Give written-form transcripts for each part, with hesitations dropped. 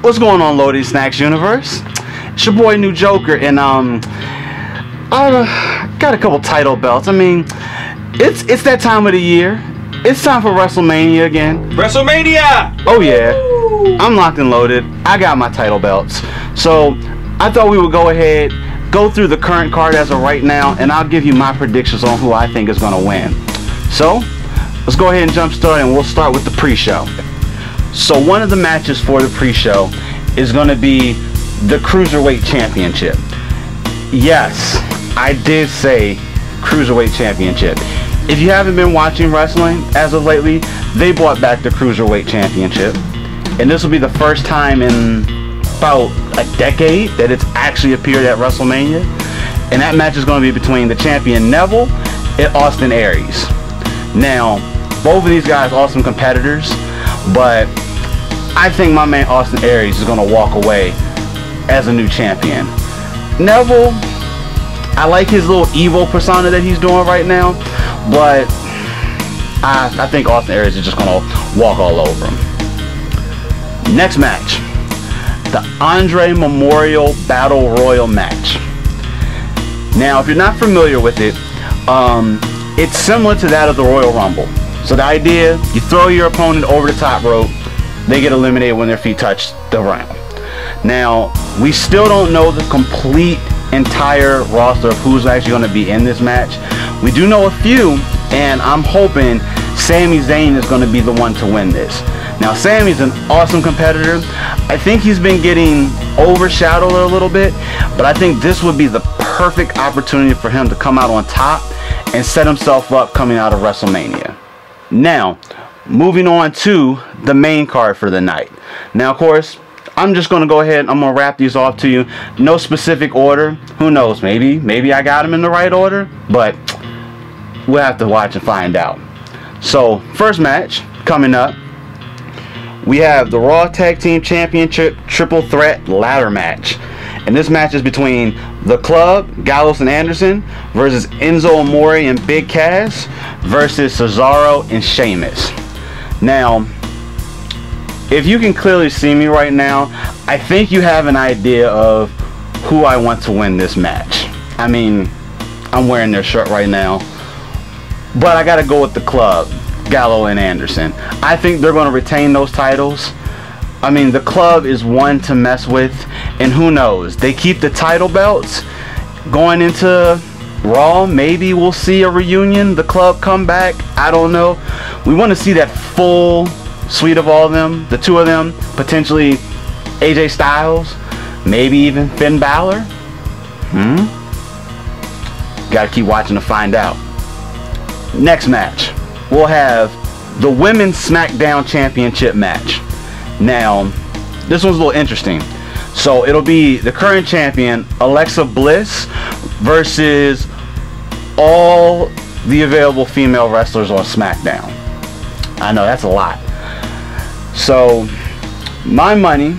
What's going on, Loaded Snacks Universe? It's your boy New Joker, and I got a couple title belts. I mean, it's that time of the year. It's time for Wrestlemania again. Wrestlemania! Oh yeah, I'm locked and loaded. I got my title belts. So I thought we would go ahead, go through the current card as of right now, and I'll give you my predictions on who I think is gonna win. So let's go ahead and jump start, and we'll start with the pre-show. So one of the matches for the pre-show is going to be the Cruiserweight Championship. Yes, I did say Cruiserweight Championship. If you haven't been watching wrestling as of lately, they brought back the Cruiserweight Championship. And this will be the first time in about a decade that it's actually appeared at WrestleMania. And that match is going to be between the champion Neville and Austin Aries. Now, both of these guys are awesome competitors, but I think my man Austin Aries is going to walk away as a new champion. Neville, I like his little evil persona that he's doing right now, but I think Austin Aries is just going to walk all over him. Next match, the Andre Memorial Battle Royal match. Now, if you're not familiar with it, it's similar to that of the Royal Rumble. So the idea, you throw your opponent over the top rope, they get eliminated when their feet touch the ground. Now, we still don't know the complete entire roster of who's actually going to be in this match. We do know a few, and I'm hoping Sami Zayn is going to be the one to win this. Now, Sami's an awesome competitor. I think he's been getting overshadowed a little bit, but I think this would be the perfect opportunity for him to come out on top and set himself up coming out of WrestleMania. Now, moving on to the main card for the night. Now, of course, I'm just going to go ahead and I'm going to wrap these off to you. No specific order. Who knows? Maybe I got them in the right order, but we'll have to watch and find out. So, first match coming up, we have the Raw Tag Team Championship Triple Threat Ladder match. And this match is between The Club, Gallows and Anderson, versus Enzo Amore and Big Cass, versus Cesaro and Sheamus. Now, if you can clearly see me right now, I think you have an idea of who I want to win this match. I mean, I'm wearing their shirt right now, but I gotta go with The Club, Gallows and Anderson. I think they're gonna retain those titles. I mean, The Club is one to mess with, and who knows, they keep the title belts going into Raw. Maybe we'll see a reunion, The Club come back, I don't know. We want to see that full suite of all of them, the two of them, potentially AJ Styles, maybe even Finn Balor. Gotta keep watching to find out. Next match, we'll have the Women's Smackdown Championship match. Now, this one's a little interesting. So it'll be the current champion, Alexa Bliss, versus all the available female wrestlers on SmackDown. I know, that's a lot. So, my money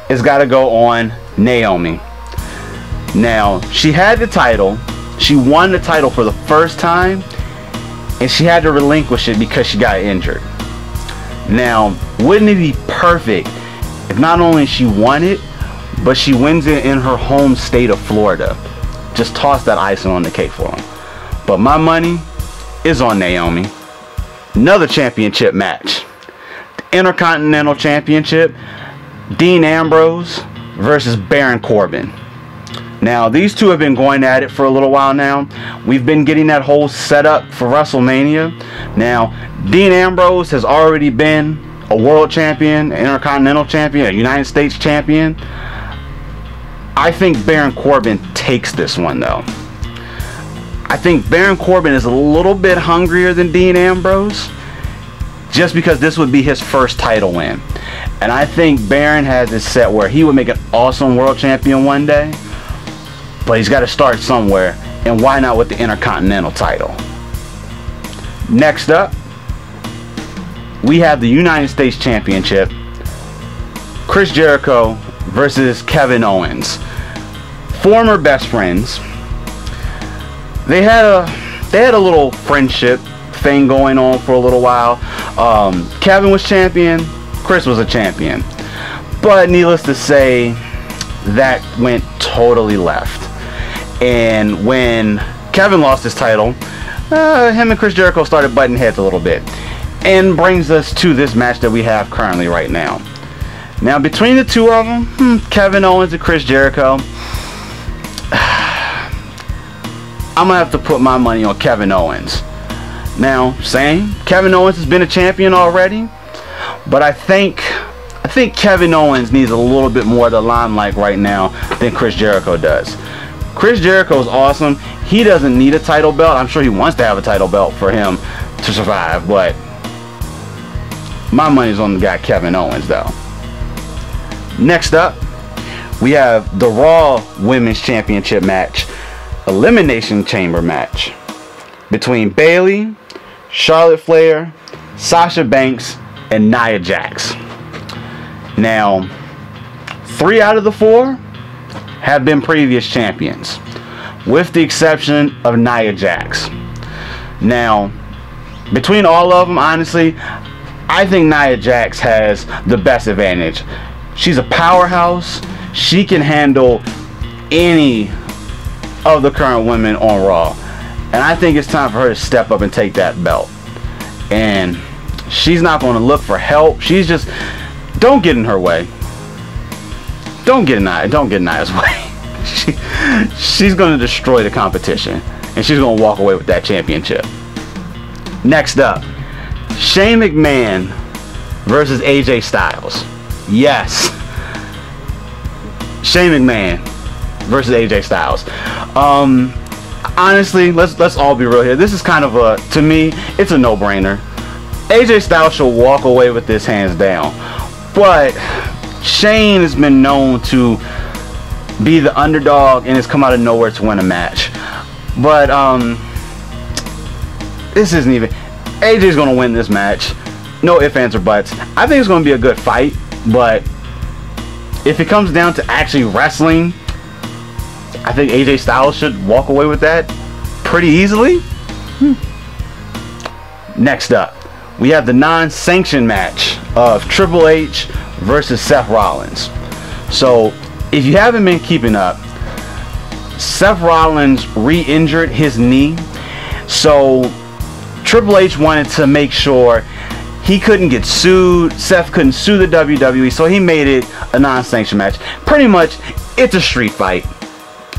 has got to go on Naomi. Now, she had the title. She won the title for the first time, and she had to relinquish it because she got injured. Now, wouldn't it be perfect if not only she won it, but she wins it in her home state of Florida? Just toss that icing on the cake for them. But my money is on Naomi. Another championship match. The Intercontinental Championship. Dean Ambrose versus Baron Corbin. Now, these two have been going at it for a little while now. We've been getting that whole setup for WrestleMania. Now, Dean Ambrose has already been a world champion, an Intercontinental champion, a United States champion. I think Baron Corbin takes this one, though. I think Baron Corbin is a little bit hungrier than Dean Ambrose, just because this would be his first title win. And I think Baron has it set where he would make an awesome world champion one day, but he's got to start somewhere, and why not with the Intercontinental title? Next up, we have the United States Championship, Chris Jericho versus Kevin Owens. Former best friends. They had a little friendship thing going on for a little while. Kevin was champion, Chris was a champion. But needless to say, that went totally left. And when Kevin lost his title, him and Chris Jericho started butting heads a little bit. And brings us to this match that we have currently right now. Now, between the two of them, Kevin Owens and Chris Jericho, I'm going to have to put my money on Kevin Owens. Now, Kevin Owens has been a champion already, but I think Kevin Owens needs a little bit more of the limelight right now than Chris Jericho does. Chris Jericho is awesome. He doesn't need a title belt. I'm sure he wants to have a title belt for him to survive, but my money's on the guy Kevin Owens, though. Next up, we have the Raw Women's Championship match, Elimination Chamber match between Bayley, Charlotte Flair, Sasha Banks, and Nia Jax. Now, 3 out of the 4 have been previous champions, with the exception of Nia Jax. Now, between all of them, honestly, I think Nia Jax has the best advantage. She's a powerhouse. She can handle any of the current women on Raw. And I think it's time for her to step up and take that belt. And she's not going to look for help. She's just, don't get in her way. Don't get in Nia's way. She's going to destroy the competition. And she's going to walk away with that championship. Next up, Shane McMahon versus AJ Styles. Yes. Shane McMahon versus AJ Styles. Honestly, let's all be real here. This is kind of a, to me, it's a no-brainer. AJ Styles should walk away with this hands down. But Shane has been known to be the underdog and has come out of nowhere to win a match. But this isn't even, AJ's gonna win this match. No ifs, ands, or buts. I think it's gonna be a good fight, but if it comes down to actually wrestling, I think AJ Styles should walk away with that pretty easily. Next up, we have the non-sanctioned match of Triple H versus Seth Rollins. So, if you haven't been keeping up, Seth Rollins re-injured his knee. So, Triple H wanted to make sure he couldn't get sued. Seth couldn't sue the WWE, so he made it a non-sanctioned match. Pretty much, it's a street fight.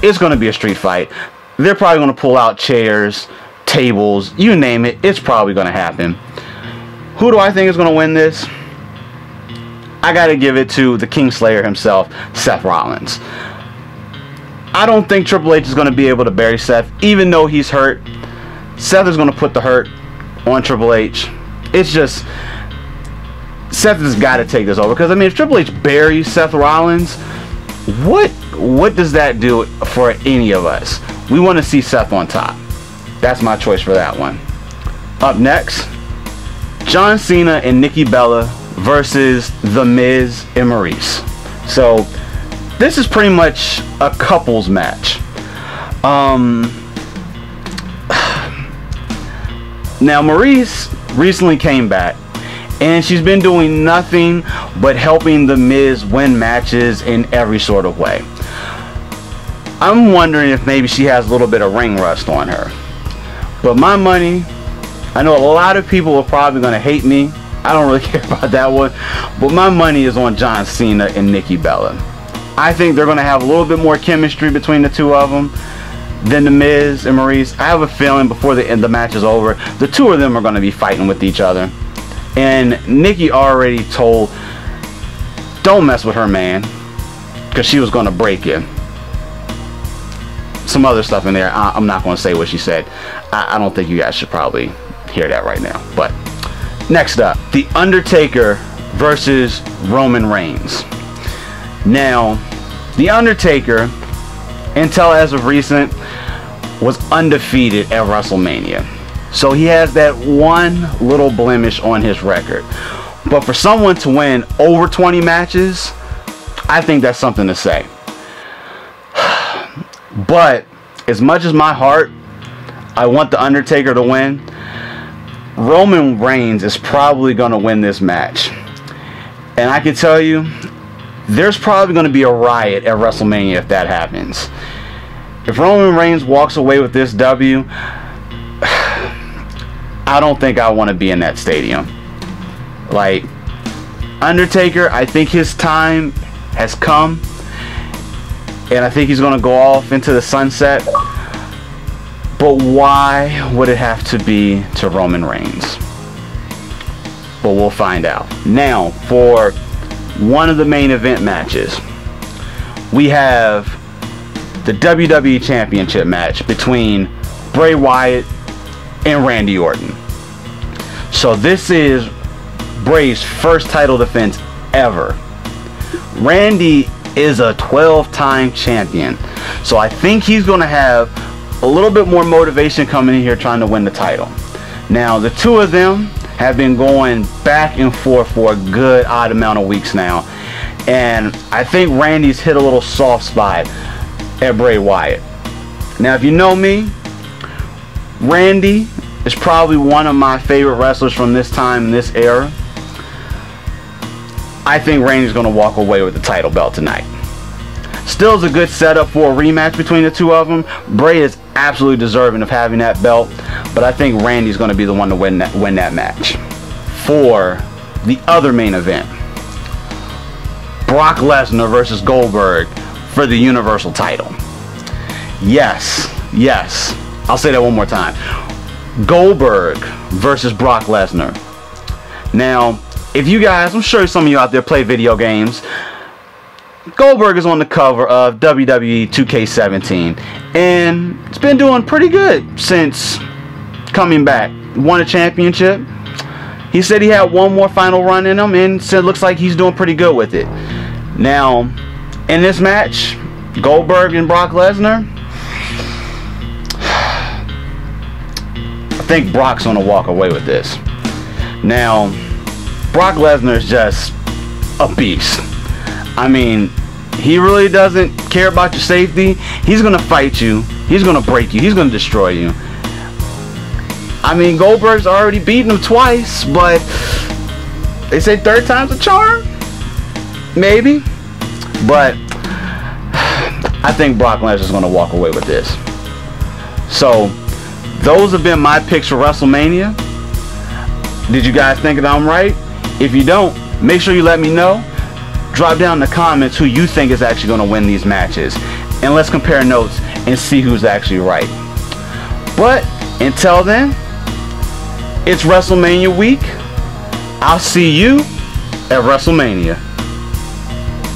It's going to be a street fight. They're probably going to pull out chairs, tables, you name it. It's probably going to happen. Who do I think is going to win this? I got to give it to the Kingslayer himself, Seth Rollins. I don't think Triple H is going to be able to bury Seth, even though he's hurt. Seth is going to put the hurt on Triple H. It's just, Seth has got to take this over. Because, I mean, if Triple H buries Seth Rollins, what does that do for any of us? We want to see Seth on top. That's my choice for that one. Up next, John Cena and Nikki Bella versus The Miz and Maryse. So, this is pretty much a couples match. Now, Maryse recently came back, and she's been doing nothing but helping The Miz win matches in every sort of way. I'm wondering if maybe she has a little bit of ring rust on her. But my money, I know a lot of people are probably going to hate me. I don't really care about that one. But my money is on John Cena and Nikki Bella. I think they're going to have a little bit more chemistry between the two of them than The Miz and Maryse. I have a feeling before the match is over, the two of them are going to be fighting with each other. And Nikki already told, don't mess with her, man, because she was going to break you. Some other stuff in there. I'm not going to say what she said. I don't think you guys should probably hear that right now. But next up, The Undertaker versus Roman Reigns. Now, The Undertaker, until as of recent, was undefeated at WrestleMania. So he has that one little blemish on his record. But for someone to win over 20 matches, I think that's something to say. But as much as my heart, I want The Undertaker to win, Roman Reigns is probably going to win this match. And I can tell you, there's probably going to be a riot at WrestleMania if that happens. If Roman Reigns walks away with this W, I don't think I want to be in that stadium. Like, Undertaker, I think his time has come, and I think he's going to go off into the sunset. But why would it have to be to Roman Reigns? But we'll find out. Now, for one of the main event matches, we have the WWE Championship match between Bray Wyatt and Randy Orton. So this is Bray's first title defense ever. Randy is a 12-time champion, so I think he's going to have a little bit more motivation coming in here trying to win the title. Now, the two of them have been going back and forth for a good odd amount of weeks now, and I think Randy's hit a little soft spot at Bray Wyatt. Now, if you know me, Randy is probably one of my favorite wrestlers from this time, this era. I think Randy's going to walk away with the title belt tonight. Still is a good setup for a rematch between the two of them. Bray is absolutely deserving of having that belt, but I think Randy's going to be the one to win that match. For the other main event, Brock Lesnar versus Goldberg for the Universal title. Yes, I'll say that one more time. Goldberg versus Brock Lesnar. Now, if you guys, I'm sure some of you out there play video games, Goldberg is on the cover of WWE 2K17, and it's been doing pretty good since coming back. Won a championship. He said he had one more final run in him, and said it looks like he's doing pretty good with it. Now, in this match, Goldberg and Brock Lesnar, I think Brock's going to walk away with this. Now, Brock Lesnar is just a beast. I mean, he really doesn't care about your safety. He's going to fight you. He's going to break you. He's going to destroy you. I mean, Goldberg's already beaten him twice, but they say third time's a charm. Maybe. But I think Brock Lesnar's going to walk away with this. So, those have been my picks for WrestleMania. Did you guys think that I'm right? If you don't, make sure you let me know. Drop down in the comments who you think is actually going to win these matches. And let's compare notes and see who's actually right. But until then, it's WrestleMania week. I'll see you at WrestleMania.